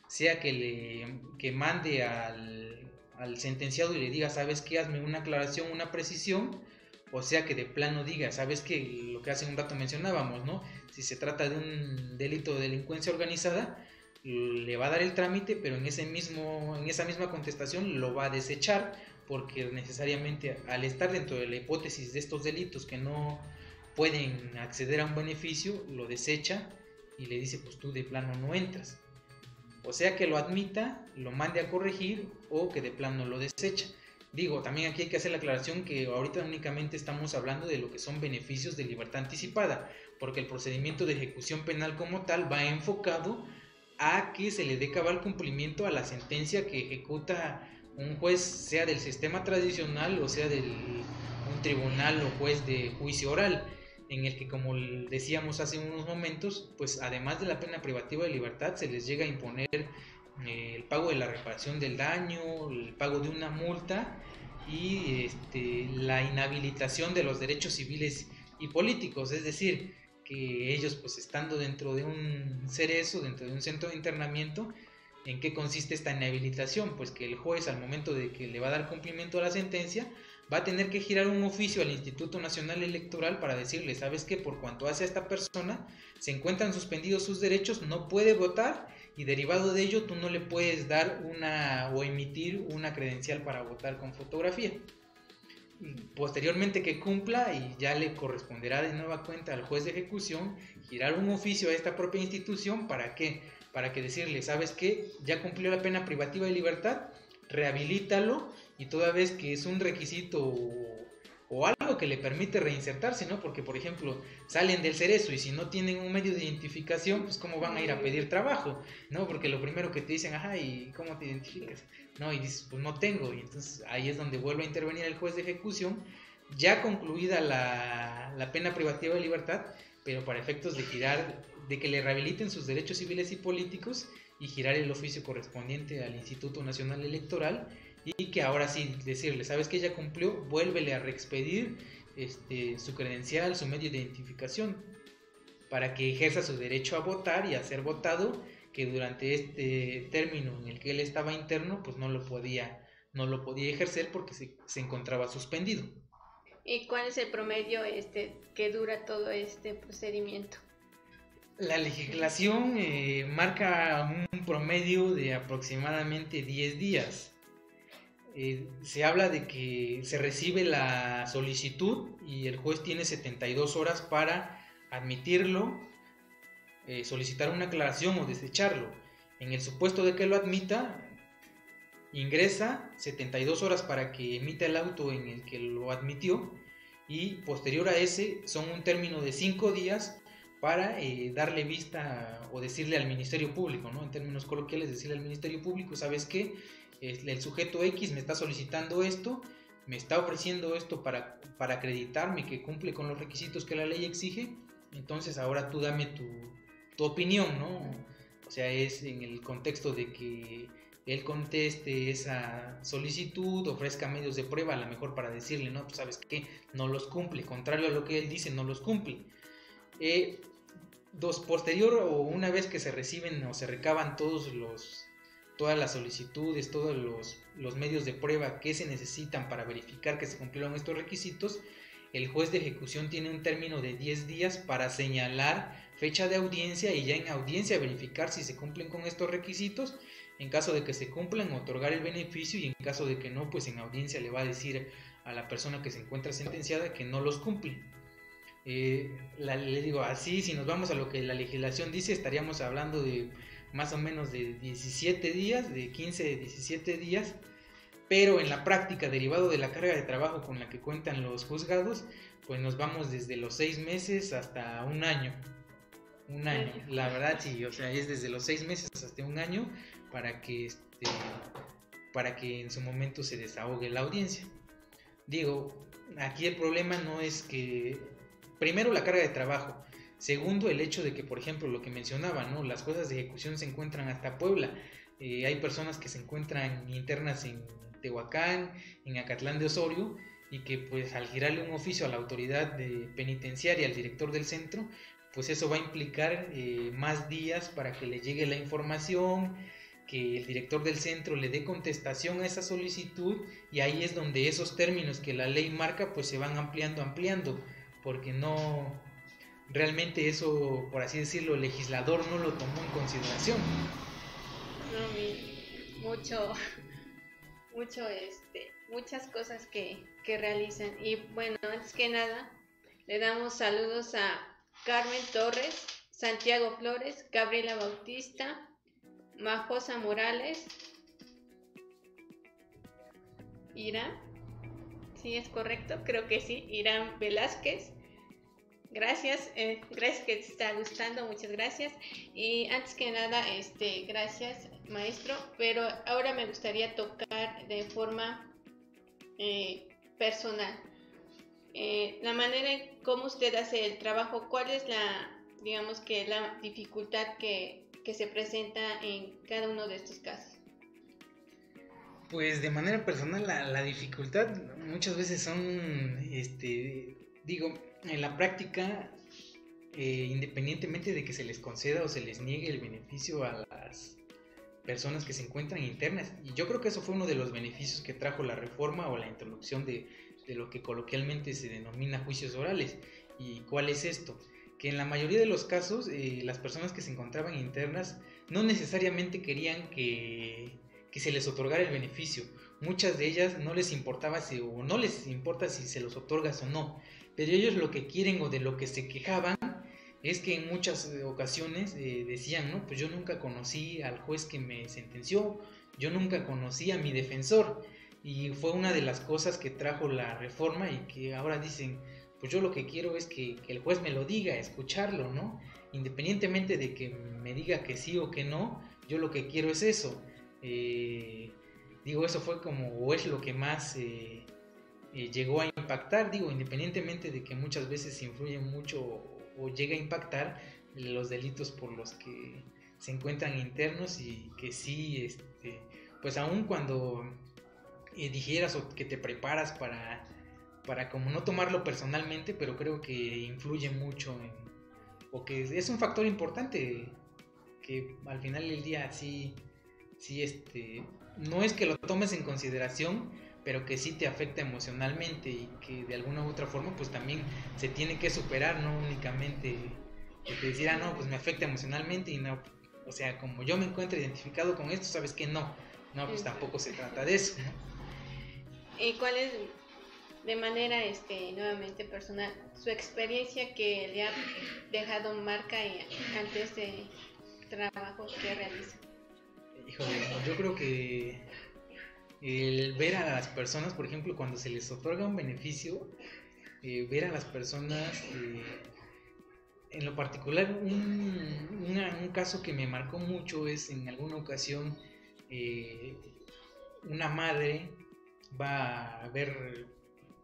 sea que mande al sentenciado y le diga, ¿sabes qué? Hazme una aclaración, una precisión, o sea que de plano diga, ¿sabes qué? Lo que hace un rato mencionábamos, ¿no? Si se trata de un delito de delincuencia organizada, le va a dar el trámite, pero en esa misma contestación lo va a desechar, porque necesariamente al estar dentro de la hipótesis de estos delitos que no pueden acceder a un beneficio, lo desecha y le dice, pues tú de plano no entras. O sea que lo admita, lo mande a corregir, o que de plano lo desecha. Digo, también aquí hay que hacer la aclaración que ahorita únicamente estamos hablando de lo que son beneficios de libertad anticipada, porque el procedimiento de ejecución penal como tal va enfocado a que se le dé cabal cumplimiento a la sentencia que ejecuta un juez, sea del sistema tradicional o sea de un tribunal o juez de juicio oral, en el que, como decíamos hace unos momentos, pues además de la pena privativa de libertad se les llega a imponer el pago de la reparación del daño, el pago de una multa y la inhabilitación de los derechos civiles y políticos. Es decir, que ellos, pues estando dentro de un cerezo, dentro de un centro de internamiento, ¿en qué consiste esta inhabilitación? Pues que el juez, al momento de que le va a dar cumplimiento a la sentencia, va a tener que girar un oficio al Instituto Nacional Electoral para decirle, ¿sabes qué? Por cuanto hace a esta persona, se encuentran suspendidos sus derechos, no puede votar, y derivado de ello tú no le puedes dar o emitir una credencial para votar con fotografía. Posteriormente que cumpla, y ya le corresponderá de nueva cuenta al juez de ejecución girar un oficio a esta propia institución. ¿Para qué? Para que decirle, ¿sabes qué? Ya cumplió la pena privativa de libertad, rehabilítalo, y toda vez que es un requisito o algo que le permite reinsertarse, ¿no? Porque, por ejemplo, salen del cerezo y si no tienen un medio de identificación, pues cómo van a ir a pedir trabajo, ¿no? Porque lo primero que te dicen, ajá, ¿y cómo te identificas? No, y dices, pues no tengo, y entonces ahí es donde vuelve a intervenir el juez de ejecución, ya concluida la pena privativa de libertad, pero para efectos de que le rehabiliten sus derechos civiles y políticos, y girar el oficio correspondiente al Instituto Nacional Electoral, y que ahora sí decirle, ¿sabes qué? Ya cumplió, vuélvele a reexpedir su credencial, su medio de identificación, para que ejerza su derecho a votar y a ser votado, que durante este término en el que él estaba interno, pues no lo podía ejercer porque se encontraba suspendido. ¿Y cuál es el promedio que dura todo este procedimiento? La legislación marca un promedio de aproximadamente 10 días. Se habla de que se recibe la solicitud y el juez tiene 72 horas para admitirlo, solicitar una aclaración o desecharlo. En el supuesto de que lo admita, ingresa 72 horas para que emita el auto en el que lo admitió, y posterior a ese son un término de 5 días para darle vista o decirle al Ministerio Público, ¿no? En términos coloquiales, decirle al Ministerio Público, ¿sabes qué? El sujeto X me está solicitando esto, me está ofreciendo esto para acreditarme que cumple con los requisitos que la ley exige, entonces ahora tú dame tu opinión, ¿no? O sea, es en el contexto de que él conteste esa solicitud, ofrezca medios de prueba, a lo mejor para decirle, no, pues sabes qué, no los cumple, contrario a lo que él dice, no los cumple. Posterior o una vez que se reciben o se recaban todas las solicitudes, todos los medios de prueba que se necesitan para verificar que se cumplieron estos requisitos, el juez de ejecución tiene un término de 10 días para señalar fecha de audiencia y ya en audiencia verificar si se cumplen con estos requisitos. En caso de que se cumplan, otorgar el beneficio, y en caso de que no, pues en audiencia le va a decir a la persona que se encuentra sentenciada que no los cumple. Le digo así, si nos vamos a lo que la legislación dice, estaríamos hablando de más o menos de 17 días, de 15 a 17 días, pero en la práctica, derivado de la carga de trabajo con la que cuentan los juzgados, pues nos vamos desde los 6 meses hasta un año. La verdad sí, o sea, es desde los 6 meses hasta un año para que en su momento se desahogue la audiencia. Digo, aquí el problema no es que, primero, la carga de trabajo. Segundo, el hecho de que, por ejemplo, lo que mencionaba, ¿no? Las cosas de ejecución se encuentran hasta Puebla. Hay personas que se encuentran internas en Tehuacán, en Acatlán de Osorio, y que pues al girarle un oficio a la autoridad penitenciaria, al director del centro, pues eso va a implicar más días para que le llegue la información, que el director del centro le dé contestación a esa solicitud, y ahí es donde esos términos que la ley marca pues se van ampliando, porque no, realmente eso, por así decirlo, el legislador no lo tomó en consideración. No, muchas cosas que realizan. Y bueno, antes que nada, le damos saludos a Carmen Torres, Santiago Flores, Gabriela Bautista, Majosa Morales, Irán, ¿sí es correcto? Creo que sí, Irán Velázquez. Gracias, gracias que te está gustando, muchas gracias. Y antes que nada, gracias maestro, pero ahora me gustaría tocar de forma personal la manera en cómo usted hace el trabajo. ¿Cuál es la dificultad que se presenta en cada uno de estos casos? Pues de manera personal la dificultad muchas veces son, en la práctica, independientemente de que se les conceda o se les niegue el beneficio a las personas que se encuentran internas, y yo creo que eso fue uno de los beneficios que trajo la reforma o la introducción de lo que coloquialmente se denomina juicios orales. ¿Y cuál es esto? Que en la mayoría de los casos las personas que se encontraban internas no necesariamente querían que se les otorgara el beneficio. Muchas de ellas no les importaba no les importa si se los otorgas o no, pero ellos lo que quieren o de lo que se quejaban es que en muchas ocasiones decían, no, pues yo nunca conocí al juez que me sentenció, yo nunca conocí a mi defensor, y fue una de las cosas que trajo la reforma, y que ahora dicen, pues yo lo que quiero es que el juez me lo diga, escucharlo, ¿no? Independientemente de que me diga que sí o que no, yo lo que quiero es eso. Eso fue o es lo que más llegó a impactar, independientemente de que muchas veces influye mucho o llega a impactar los delitos por los que se encuentran internos, y que sí, pues aun cuando dijeras o que te preparas para como no tomarlo personalmente, pero creo que influye mucho o que es un factor importante, que al final del día sí, no es que lo tomes en consideración, pero que sí te afecta emocionalmente, y que de alguna u otra forma pues también se tiene que superar, no únicamente decir, no, pues me afecta emocionalmente, y no, o sea, como yo me encuentro identificado con esto, sabes que no, pues tampoco se trata de eso, ¿no? ¿Y cuál es, de manera nuevamente personal, su experiencia que le ha dejado marca ante este trabajo que realiza? Híjole, yo creo que el ver a las personas, por ejemplo, cuando se les otorga un beneficio, ver a las personas, en lo particular, un caso que me marcó mucho es en alguna ocasión una madre va a ver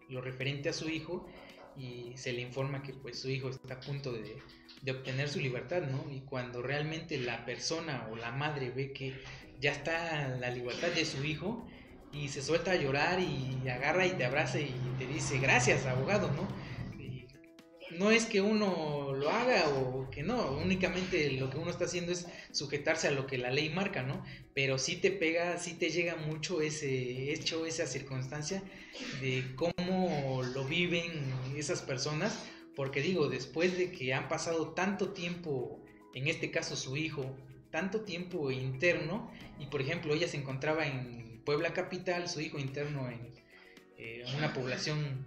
lo referente a su hijo y se le informa que pues su hijo está a punto de obtener su libertad, ¿no? Y cuando realmente la persona o la madre ve que ya está la libertad de su hijo, y se suelta a llorar y agarra y te abraza y te dice gracias, abogado, ¿no? Y no es que uno lo haga o que no, únicamente lo que uno está haciendo es sujetarse a lo que la ley marca, ¿no? Pero sí te pega, sí te llega mucho ese hecho, esa circunstancia de cómo lo viven esas personas, porque después de que han pasado tanto tiempo, en este caso su hijo, tanto tiempo interno, y por ejemplo ella se encontraba en Puebla capital, su hijo interno en una población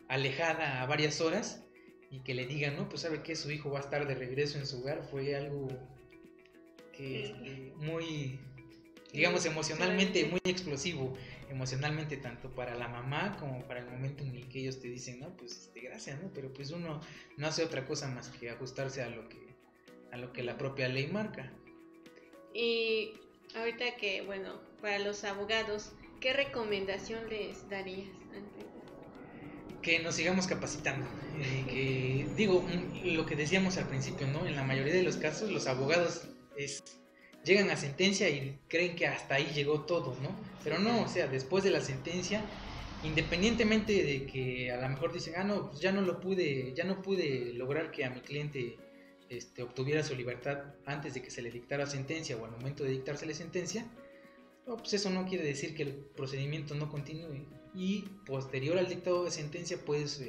alejada a varias horas, y que le digan, no, pues sabe que su hijo va a estar de regreso en su hogar, fue algo que muy, emocionalmente muy explosivo, emocionalmente, tanto para la mamá como para el momento en el que ellos te dicen, no, pues gracias, ¿no? Pero pues uno no hace otra cosa más que ajustarse a lo que la propia ley marca. Y ahorita que, para los abogados, ¿qué recomendación les darías? Que nos sigamos capacitando, lo que decíamos al principio, ¿no? En la mayoría de los casos los abogados llegan a sentencia y creen que hasta ahí llegó todo, ¿no? Pero no, o sea, después de la sentencia, independientemente de que a lo mejor dicen, no, pues ya no pude lograr que a mi cliente obtuviera su libertad antes de que se le dictara sentencia o al momento de dictársele sentencia, pues eso no quiere decir que el procedimiento no continúe, y posterior al dictado de sentencia pues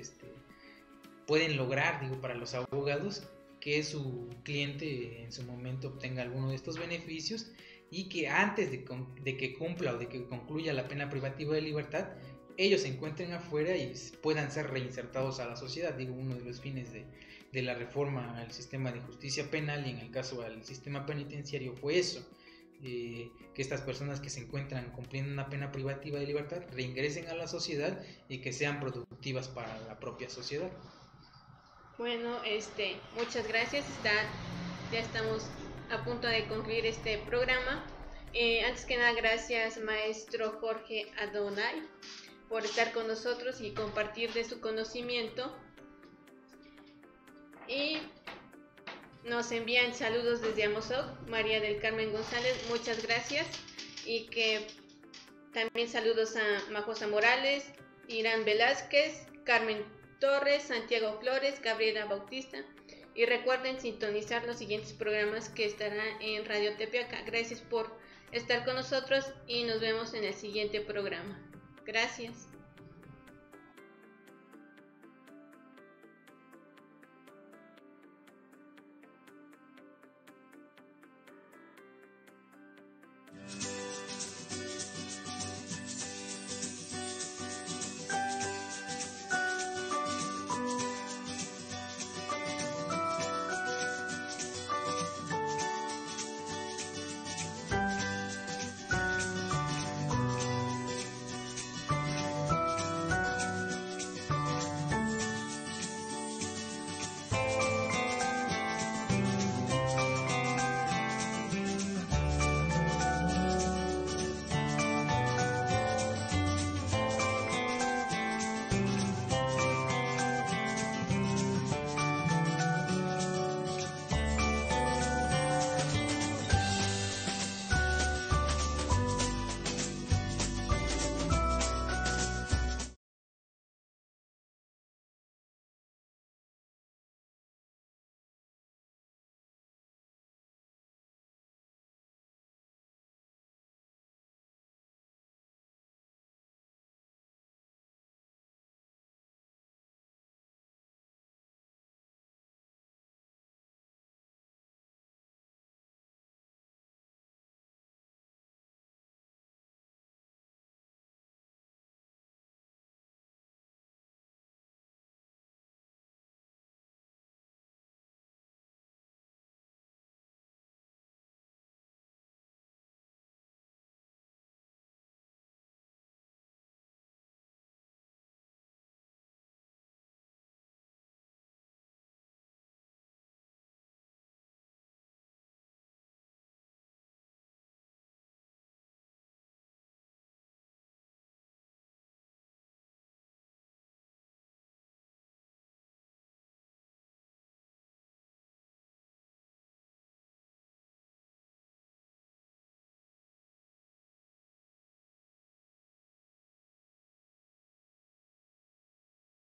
pueden lograr, para los abogados, que su cliente en su momento obtenga alguno de estos beneficios, y que antes de que cumpla o de que concluya la pena privativa de libertad, ellos se encuentren afuera y puedan ser reinsertados a la sociedad. Uno de los fines de la reforma al sistema de justicia penal, y en el caso al sistema penitenciario, fue eso, que estas personas que se encuentran cumpliendo una pena privativa de libertad reingresen a la sociedad y que sean productivas para la propia sociedad. Bueno, muchas gracias. Ya estamos a punto de concluir este programa. Antes que nada, gracias maestro Jorge Adonai por estar con nosotros y compartir de su conocimiento. Y nos envían saludos desde Amozoc, María del Carmen González, muchas gracias. Y que también saludos a Majosa Morales, Irán Velázquez, Carmen Torres, Santiago Flores, Gabriela Bautista. Y recuerden sintonizar los siguientes programas que estarán en Radio Tepeaca. Gracias por estar con nosotros y nos vemos en el siguiente programa. Gracias.